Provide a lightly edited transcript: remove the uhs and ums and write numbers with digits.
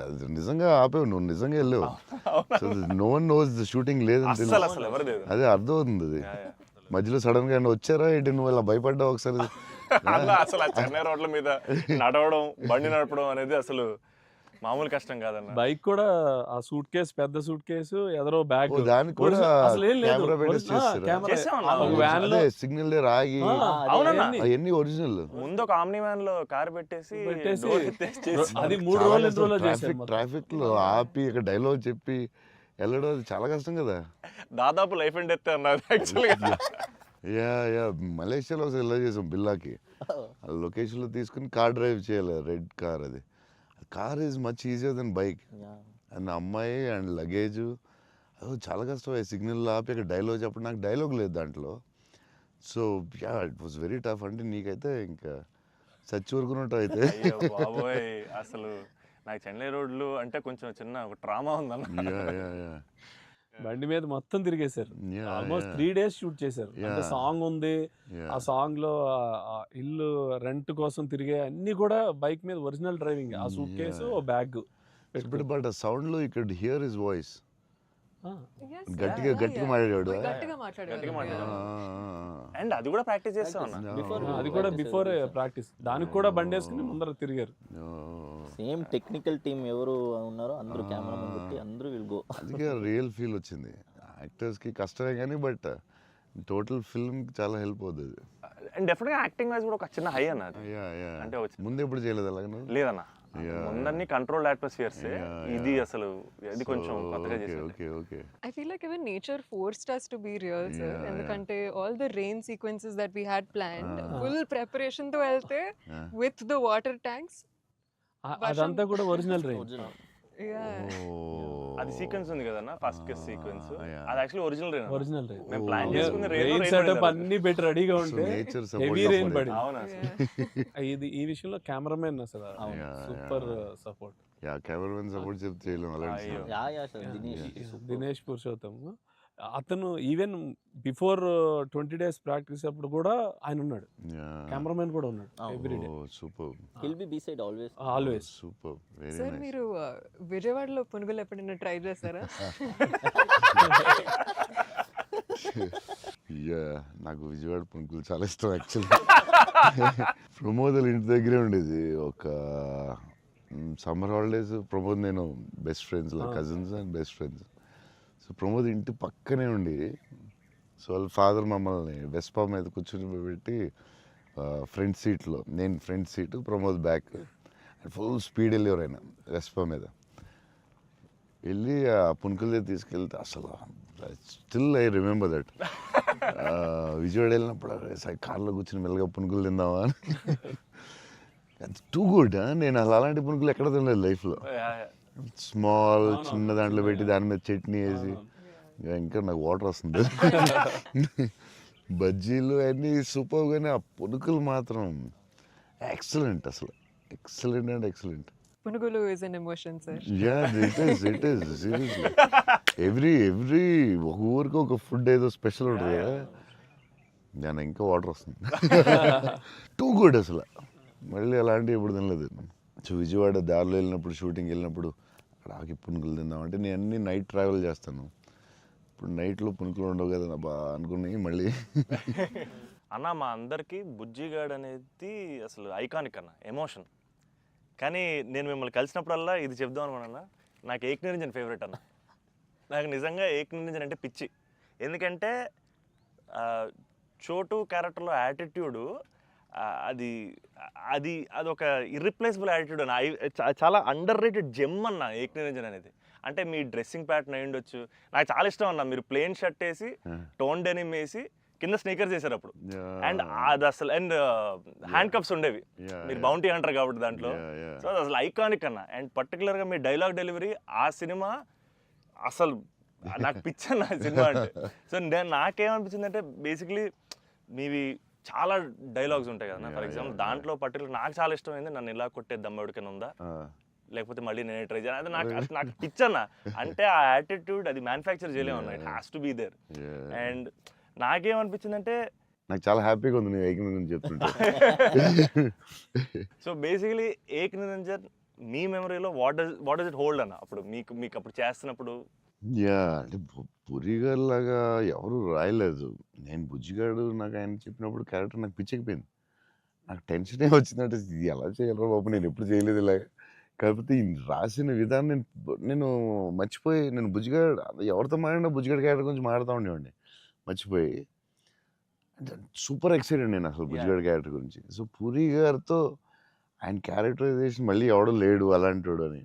అది నిజంగా ఆపేవు నువ్వు, నిజంగా వెళ్ళావు. అవునా? So no one knows the shooting లేదని అస్సలు తెలుసు. అసలు ఎవరు లేదు. అదే అర్థమవుతుంది అది. Yeah, yeah. మధ్యలో సడన్ గా ఏమన్నా వచ్చారా ఏంటి, నువ్వు ఇలా భయపడ్డావు ఒకసారి? అలా అసలు ఆ చెన్నై రోడ్ల మీద నడవడం, బండి నడపడం అనేది అసలు మామూలు కష్టం కాదన్న. బైక్ కూడా ఆ సూట్ కేసు, పెద్ద సూట్ కేసు, ఎదరో బ్యాగ్, ఓ, దానికి కూడా అసలు ఏం లేదు. కెమెరా పెట్టేసి చేస్తారా? చేసామన్నా. వ్యాన్ లో అదే సిగ్నల్ దగ్గర ఆగి అవునన్నా. అవన్నీ ఒరిజినల్. ముందు ఒక ఆమ్ని వ్యాన్ లో కార్ పెట్టేసి పెట్టేసి door ఎత్తేసి చేసాం. అది 3 రోజులు 2 రోజులు చేశారు మొత్తం. ట్రాఫిక్ లో ఆపి ఇక్కడ డైలాగ్ చెప్పి వెళ్ళడం అది చాలా కష్టం కదా. దాదాపు లైఫ్ అండ్ డెత్ అన్నది యాక్చువల్గా. యా యా మలేషియాలో ఒకసారి ఇలా చేసాం బిల్లాకి. లొకేషన్ లో తీసుకుని కార్ డ్రైవ్ చేయాలి, రెడ్ కార్. అది car is much easier then bike. And అమ్మాయి అండ్ లగేజ్ అది చాలా కష్టం. సిగ్నల్ ఆపి ఇక్కడ డైలాగ్ చెప్పడం, నాకు డైలాగ్ లేదు దాంట్లో. So yeah it was very tough. అంటే నీకైతే ఇంకా చచ్చి ఊరుకున్నట్టు అయితే. అయ్యో బాబోయ్, అసలు నాకు చెన్నై రోడ్లు అంటే కొంచెం చిన్న ఒక ట్రామా ఉందన్న. యా యా యా బండి మీద మొత్తం తిరిగేశారు. Yeah, almost yeah. 3 days shoot చేశారు. అంటే Yeah. సాంగ్ ఉంది, Yeah. ఆ సాంగ్ లో ఆ ఇల్లు రెంట్ కోసం తిరిగే అన్ని కూడా బైక్ మీద ఒరిజినల్ డ్రైవింగ్. ఆ సూట్ కేసు, Yeah. ఓ బ్యాగ్ బట్ ఆ సౌండ్ లో ఇక్కడ హియర్ హిస్ వాయిస్. Yes, గట్టిగా yeah, గట్టిగా yeah. మాట్లాడాడు. గట్టిగా గట్టిగా మాట్లాడాడు. మాట్లాడాడు. అండ్ అది కూడా ప్రాక్టీస్ చేస్తాం అన్న. అది కూడా బిఫోర్ ప్రాక్టీస్. దానికి కూడా బండి వేసుకుని ముందర తిరిగారు. సేమ్ టెక్నికల్ టీం ఎవరు ఉన్నారో అందరూ కెమెరామెన్ పెట్టి అందరూ విల్ గో. అందుకే రియల్ ఫీల్ వచ్చింది. యాక్టర్స్ కి కష్టమే కానీ బట్ టోటల్ ఫిల్మ్ చాలా హెల్ప్ అవుతుంది. అండ్ డెఫినెట్ గా యాక్టింగ్ వైజ్ కూడా ఒక చిన్న హై అన్న అది. యా యా అంటే వచ్చింది. ముందు ఎప్పుడు చేయలేదు అలాగే నువ్వు? లేదన్న, Yeah. ముందన్ని కంట్రోల్డ్ అట్మాస్ఫియర్స్. Yeah, ఇది yeah. అసలు ఇది కొంచెం కొత్తగా ఓకే చేసింది. Okay okay. I feel like even nature forced us to be real, sir. Yeah, ఎందుకంటే all the rain sequences that we had planned, Ah. full preparation తో వెళ్తే Yeah. with the water tanks. అదంతా కూడా original rain. Original Yeah. అది sequence ఉంది కదన్న, first kiss sequence. yeah. అది actually original rain. Original rain. మేము ప్లాన్ చేసుకున్న రెయిన్ సెటప్ అన్ని పెట్టి రెడీగా ఉంటే నేచర్ హెవీ రైన్ పడింది. అవునా? ఇది ఈ విషయంలో కెమెరామెన్ అసలు Yeah, super support. Yeah cameraman support చెప్తే చేయలేం అలాంటి అయ్యో. Cinema. Yeah sir Dinesh Dinesh Purushottam అతను ఈవెన్ బిఫోర్ 20 days ప్రాక్టీస్ అప్పుడు కూడా ఆయన ఉన్నాడు. Yeah. కెమెరామెన్ కూడా ఉన్నాడు every day Oh, superb. Hill B beside always. Always. Superb. Very sir nice. మీరు విజయవాడలో పునుగులు ఎప్పుడైనా ట్రై చేస్తారా? యా నాకు విజయవాడ పునుకులు చాలా ఇష్టం యాక్చువల్లీ. ప్రమోద్ ఇంటి దగ్గరే ఉండేది. ఒక సమ్మర్ హాలిడేస్ ప్రమోద్ నేను best friends, cousins and best friends. So Pramod ఇంటి పక్కనే ఉండి, సో వాళ్ళ ఫాదర్ మమ్మల్ని వెస్పా మీద కూర్చుని పెట్టి ఫ్రంట్ సీట్లో, నేను front seat, Pramod back, full speed వెళ్ళేవారు ఆయన వెస్పా మీద. వెళ్ళి ఆ పునుకుల దగ్గర తీసుకెళ్తే అసలు still I remember that. Vijayawada వెళ్ళినప్పుడు కార్లో కూర్చుని మెల్లగా పునుకులు తిందామా అని. Too good. నేను అసలు అలాంటి పునుకులు ఎక్కడ తినలేదు లైఫ్లో. స్మాల్ చిన్న దాంట్లో పెట్టి దాని మీద చట్నీ వేసి, ఇంకా నాకు వాటర్ వస్తుంది. బజ్జీలు అన్నీ సూపర్, కానీ ఆ పునుకులు మాత్రం ఎక్సలెంట్, అసలు ఎక్సలెంట్ అండ్ ఎక్సలెంట్. పునుగులు is an emotion, sir. Yeah it is seriously. Every ఒక ఊరికి ఒక ఫుడ్ ఏదో స్పెషల్ ఉంటుంది కదా, దాని ఇంకా వాటర్ వస్తుంది. టూ గుడ్ అసలు. మళ్ళీ అలాంటివి ఎప్పుడు తినలేదు. సో విజయవాడ దారిలో వెళ్ళినప్పుడు, షూటింగ్ వెళ్ళినప్పుడు అక్కడ ఆకి పునుకులు తిందామంటే, నేను అన్ని నైట్ ట్రావెల్ చేస్తాను. ఇప్పుడు నైట్లో పునుకులు ఉండవు కదా బా అనుకుని మళ్ళీ. అన్న మా అందరికి బుజ్జిగాడ్ అనేది అసలు ఐకానిక్ అన్న, ఎమోషన్. కానీ నేను మిమ్మల్ని కలిసినప్పుడల్లా ఇది చెప్దాం అనుకున్నా, నాకు ఏక్ నిరంజన్ ఫేవరెట్ అన్న. నాకు నిజంగా ఏక్ నిరంజన్ అంటే పిచ్చి. ఎందుకంటే చోటు క్యారెక్టర్లో యాటిట్యూడు అది అది అదొక ఇర్రిప్లేసబుల్ యాటిట్యూడ్ అన్న. చాలా అండర్ రేటెడ్ జెమ్ అన్న ఏక్ నిరంజన్ అనేది. అంటే మీ డ్రెస్సింగ్ ప్యాటర్న్ అయి ఉండొచ్చు, నాకు చాలా ఇష్టం అన్న. మీరు ప్లెయిన్ షర్ట్ వేసి టోన్ డెనిమ్ వేసి కింద స్నీకర్స్ చేశారు అప్పుడు. అండ్ అది అసలు, అండ్ హ్యాండ్ కప్స్ ఉండేవి. మీరు బౌంటీ అంటారు కాబట్టి దాంట్లో. సో అది అసలు ఐకానిక్ అన్న. అండ్ పర్టికులర్గా మీ డైలాగ్ డెలివరీ ఆ సినిమా అసలు నాకు పిచ్చన్న సినిమా అంటే. సో నాకేమనిపించింది అంటే, బేసిక్లీ మీవి చాలా డైలాగ్స్ ఉంటాయి కదా. ఫర్ ఎగ్జాంపుల్ దాంట్లో పర్టికులర్ నాకు చాలా ఇష్టమైంది, నన్ను ఇలా కొట్టే దమ్మడికైనా ఉందా, లేకపోతే మళ్ళీ నేనే ట్రై చేయాలి. అది నాకు పిచ్చన్న. అంటే ఆ యాటిట్యూడ్ అది మ్యానుఫ్యాక్చర్ చేయలేము అన్న, it has to be there. And నాకేమనిపించిందంటే, నాకు చాలా హ్యాపీగా ఉంది నేను ఏక్ నిరంజన్ చెప్తుంటే. సో బేసికలీ ఏక్ నిరంజన్ మీ మెమరీలో వాట్ డస్ ఇట్ హోల్డ్ అన్న అప్పుడు మీకు అప్పుడు చేస్తున్నప్పుడు? యా అంటే పురిగారు లాగా ఎవరు రాయలేదు. నేను బుజ్జిగాడు నాకు ఆయన చెప్పినప్పుడు క్యారెక్టర్ నాకు పిచ్చెక్కిపోయింది. నాకు టెన్షనే వచ్చిందంటే ఇది ఎలా చేయాలిరా బాబు, నేను ఎప్పుడు చేయలేదు ఇలాగ. కాకపోతే ఈ రాసిన విధానం నేను మర్చిపోయి, నేను బుజ్జిగాడు ఎవరితో మాట్లాడినా బుజ్జిగాడు క్యారెక్టర్ గురించి మాట్లాడుతూ ఉండేవాడిని మర్చిపోయి. అంటే సూపర్ ఎక్సైటెడ్ నేను అసలు బుజ్జిగాడు క్యారెక్టర్ గురించి. సో పూరి గారితో ఆయన క్యారెక్టరైజేషన్ మళ్ళీ ఎవడో లేడు అలాంటోడు అని.